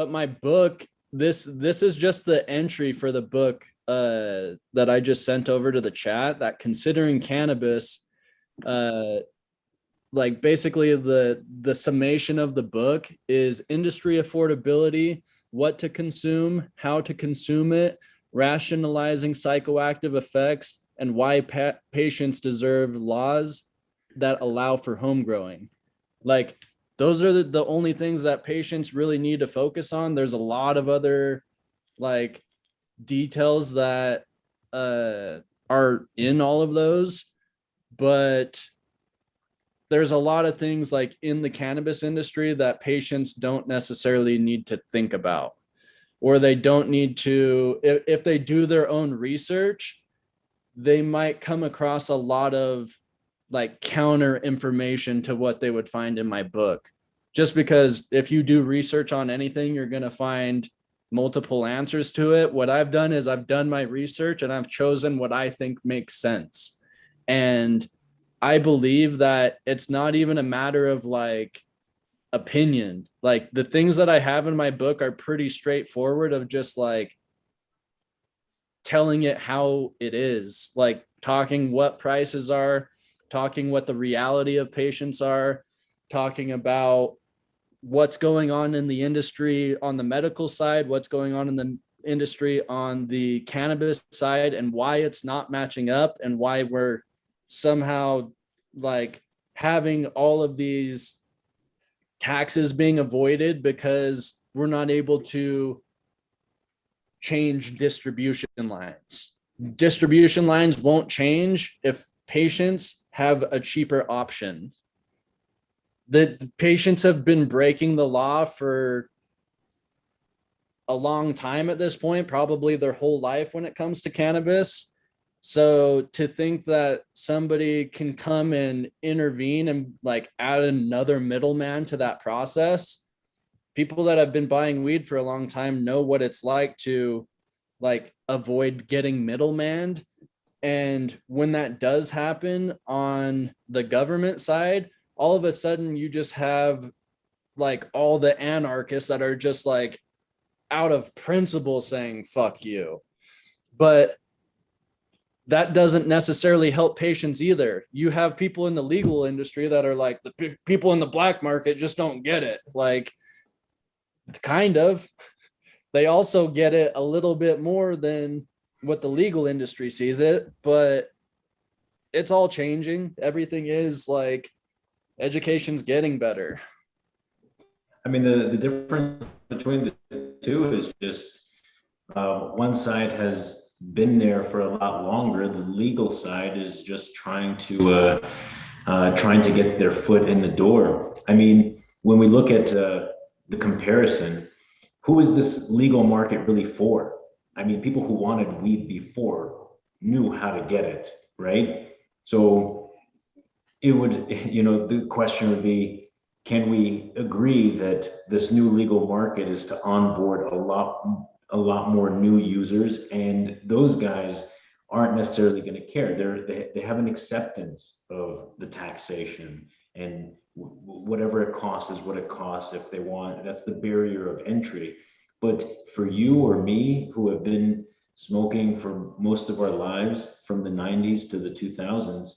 but my book, this is just the entry for the book that I just sent over to the chat, that considering cannabis, like basically the summation of the book is industry affordability, what to consume, how to consume it, rationalizing psychoactive effects, and why patients deserve laws that allow for home growing. Like those are the only things that patients really need to focus on. There's a lot of other like details that are in all of those, but there's a lot of things like in the cannabis industry that patients don't necessarily need to think about, or they don't need to, if they do their own research, they might come across a lot of like counter information to what they would find in my book. Just because if you do research on anything, you're going to find multiple answers to it. What I've done is I've done my research and I've chosen what I think makes sense. And I believe that it's not even a matter of like opinion. Like the things that I have in my book are pretty straightforward, of just like telling it how it is, like talking what prices are, talking what the reality of patients are, talking about what's going on in the industry on the medical side, what's going on in the industry on the cannabis side, and why it's not matching up, and why we're somehow like having all of these taxes being avoided because we're not able to change distribution lines. Distribution lines won't change if patients have a cheaper option. The patients have been breaking the law for a long time at this point, probably their whole life when it comes to cannabis. So to think that somebody can come and intervene and like add another middleman to that process, people that have been buying weed for a long time know what it's like to like avoid getting middlemaned. And when that does happen on the government side, all of a sudden you just have like all the anarchists that are just like out of principle saying fuck you. But that doesn't necessarily help patients either. You have people in the legal industry that are like, the people in the black market just don't get it. Like, kind of. They also get it a little bit more than what the legal industry sees it, but it's all changing. Everything is like, education's getting better. I mean, the difference between the two is just one side has been there for a lot longer. The legal side is just trying to get their foot in the door. I mean, when we look at the comparison, who is this legal market really for? I mean, people who wanted weed before knew how to get it, right? So it would, the question would be, can we agree that this new legal market is to onboard a lot more new users, and those guys aren't necessarily going to care. They have an acceptance of the taxation, and whatever it costs is what it costs. If they want, that's the barrier of entry. But for you or me, who have been smoking for most of our lives from the 90s to the 2000s,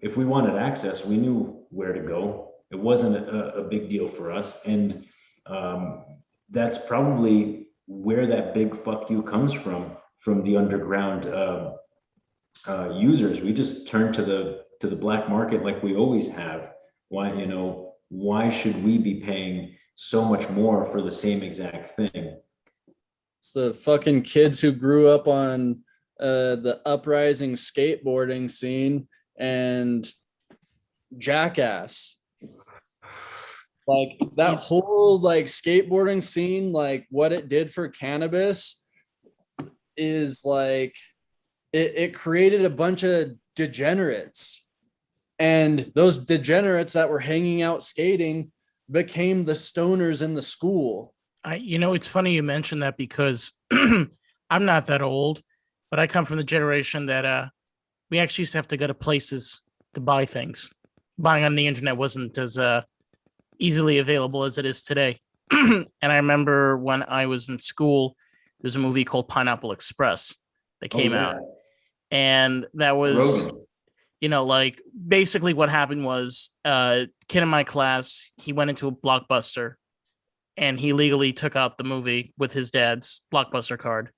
if we wanted access, we knew where to go. It wasn't a big deal for us. And that's probably where that big fuck you comes from the underground users. We just turn to the black market like we always have. Why should we be paying so much more for the same exact thing? It's the fucking kids who grew up on the uprising skateboarding scene and Jackass. Like that whole like skateboarding scene, like what it did for cannabis is like it created a bunch of degenerates, and those degenerates that were hanging out skating became the stoners in the school. It's funny you mentioned that, because I'm not that old, but I come from the generation that we actually used to have to go to places to buy things. Buying on the internet wasn't as easily available as it is today. and I remember when I was in school, there's a movie called Pineapple Express that came out, and that was, like basically what happened was a kid in my class, he went into a Blockbuster and he legally took out the movie with his dad's Blockbuster card.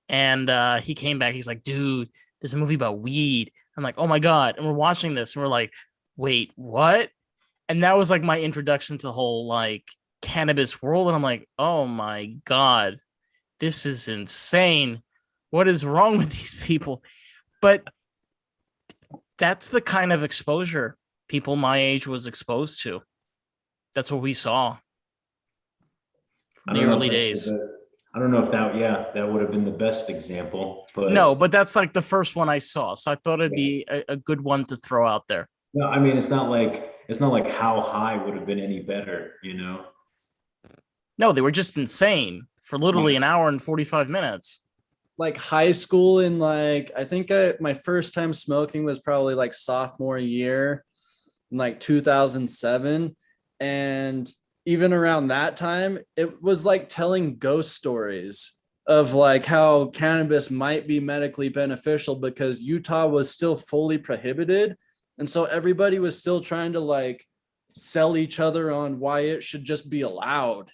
And he came back. He's like, dude, there's a movie about weed. I'm like, oh my God. And we're watching this and we're like, wait, what? And that was like my introduction to the whole like cannabis world. And I'm like, oh my God, this is insane. What is wrong with these people? But that's the kind of exposure people my age was exposed to. That's what we saw in the early days. I don't know if that would have been the best example, but no, but that's like the first one I saw. So I thought it'd be a good one to throw out there. No, I mean, it's not like How High would have been any better, No, they were just insane for literally an hour and 45 minutes. Like high school in like, I think my first time smoking was probably like sophomore year in like 2007. And even around that time, it was like telling ghost stories of like how cannabis might be medically beneficial because Utah was still fully prohibited. And so everybody was still trying to like sell each other on why it should just be allowed.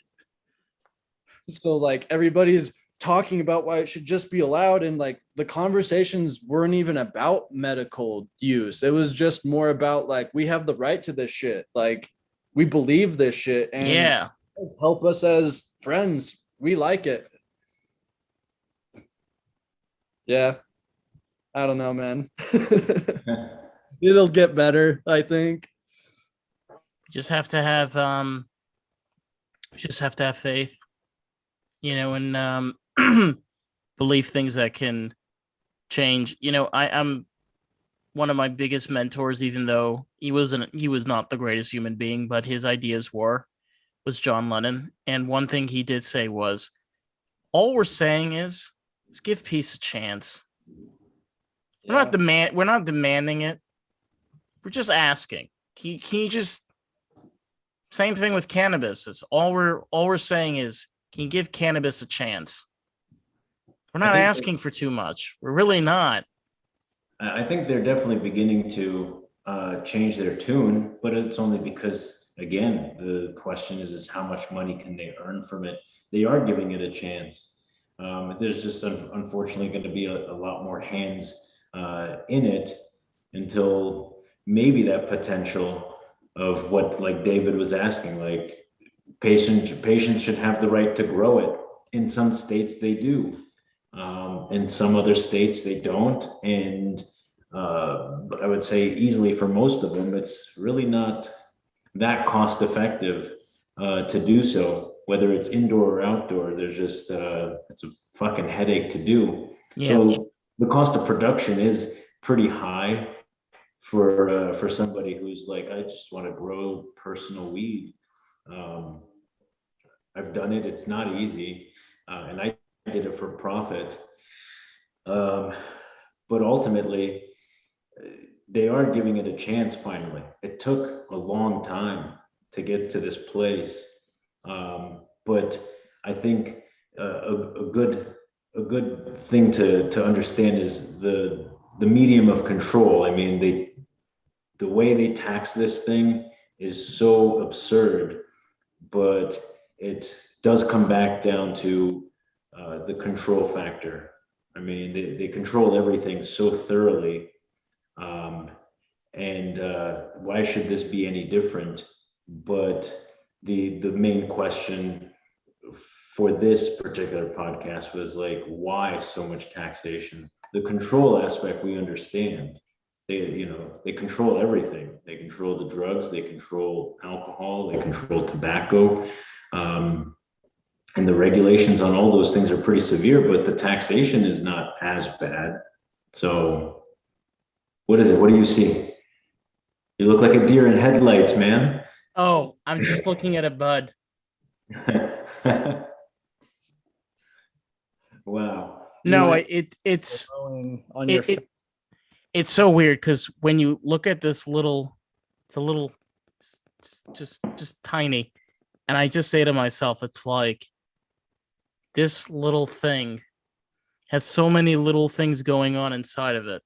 So like everybody's talking about why it should just be allowed. And like the conversations weren't even about medical use. It was just more about like, we have the right to this shit. Like, we believe this shit and help us as friends. We like it. Yeah. I don't know, man. It'll get better, I think. Just have to have faith, and believe things that can change. I'm one of my biggest mentors, even though he was not the greatest human being, but his ideas was John Lennon. And one thing he did say was, all we're saying is give peace a chance. Yeah. We're not demanding it. We're just asking. Can you just, same thing with cannabis. It's all we're saying is, can you give cannabis a chance? We're not asking for too much. We're really not. I think they're definitely beginning to change their tune, but it's only because, again, the question is how much money can they earn from it? They are giving it a chance. There's just unfortunately going to be a lot more hands in it until maybe that potential of what, like David was asking, like patients should have the right to grow it. In some states they do. In some other states they don't, and but I would say easily for most of them, it's really not that cost effective to do so. Whether it's indoor or outdoor, there's just it's a fucking headache to do. Yeah. So the cost of production is pretty high for somebody who's like, I just want to grow personal weed. I've done it. It's not easy, and I did it for profit. But ultimately, they are giving it a chance finally. It took a long time to get to this place. But I think a good thing to understand is the medium of control. I mean, the way they tax this thing is so absurd, but it does come back down to the control factor. I mean, they control everything so thoroughly. And why should this be any different? But the main question for this particular podcast was like, why so much taxation? The control aspect we understand. They control everything. They control the drugs, they control alcohol, they control tobacco. And the regulations on all those things are pretty severe, but the taxation is not as bad. So what is it? What do you see? You look like a deer in headlights, man. Oh, I'm just looking at a bud. Wow. No, it's so weird because when you look at this it's a little just tiny. And I just say to myself, it's like this little thing has so many little things going on inside of it.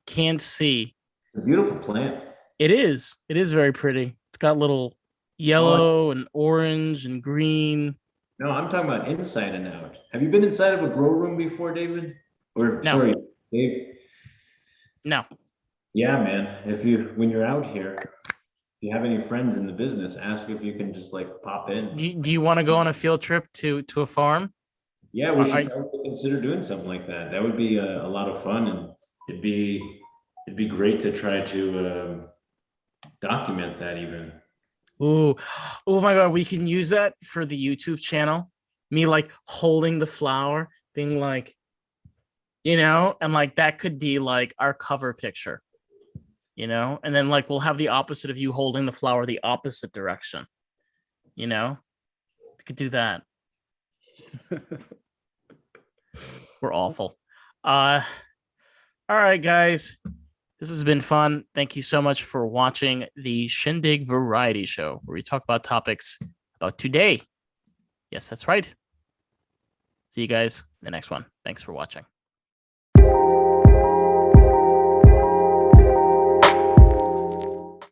Can't see. It's a beautiful plant. It is. It is very pretty. It's got little yellow and orange and green. No, I'm talking about inside and out. Have you been inside of a grow room before, David? Or No. sorry, Dave? No. Yeah, man. When you're out here, if you have any friends in the business, ask if you can just like pop in. Do you want to go on a field trip to a farm? Yeah, we should probably consider doing something like that. That would be a lot of fun, and it'd be great to try to document that even. Oh my God, we can use that for the YouTube channel. Me like holding the flower, being like, and like that could be like our cover picture, and then like we'll have the opposite of you holding the flower the opposite direction. We could do that. We're awful. All right, guys. This has been fun. Thank you so much for watching the Shin Dig Variety Show, where we talk about topics about today. Yes, that's right. See you guys in the next one. Thanks for watching.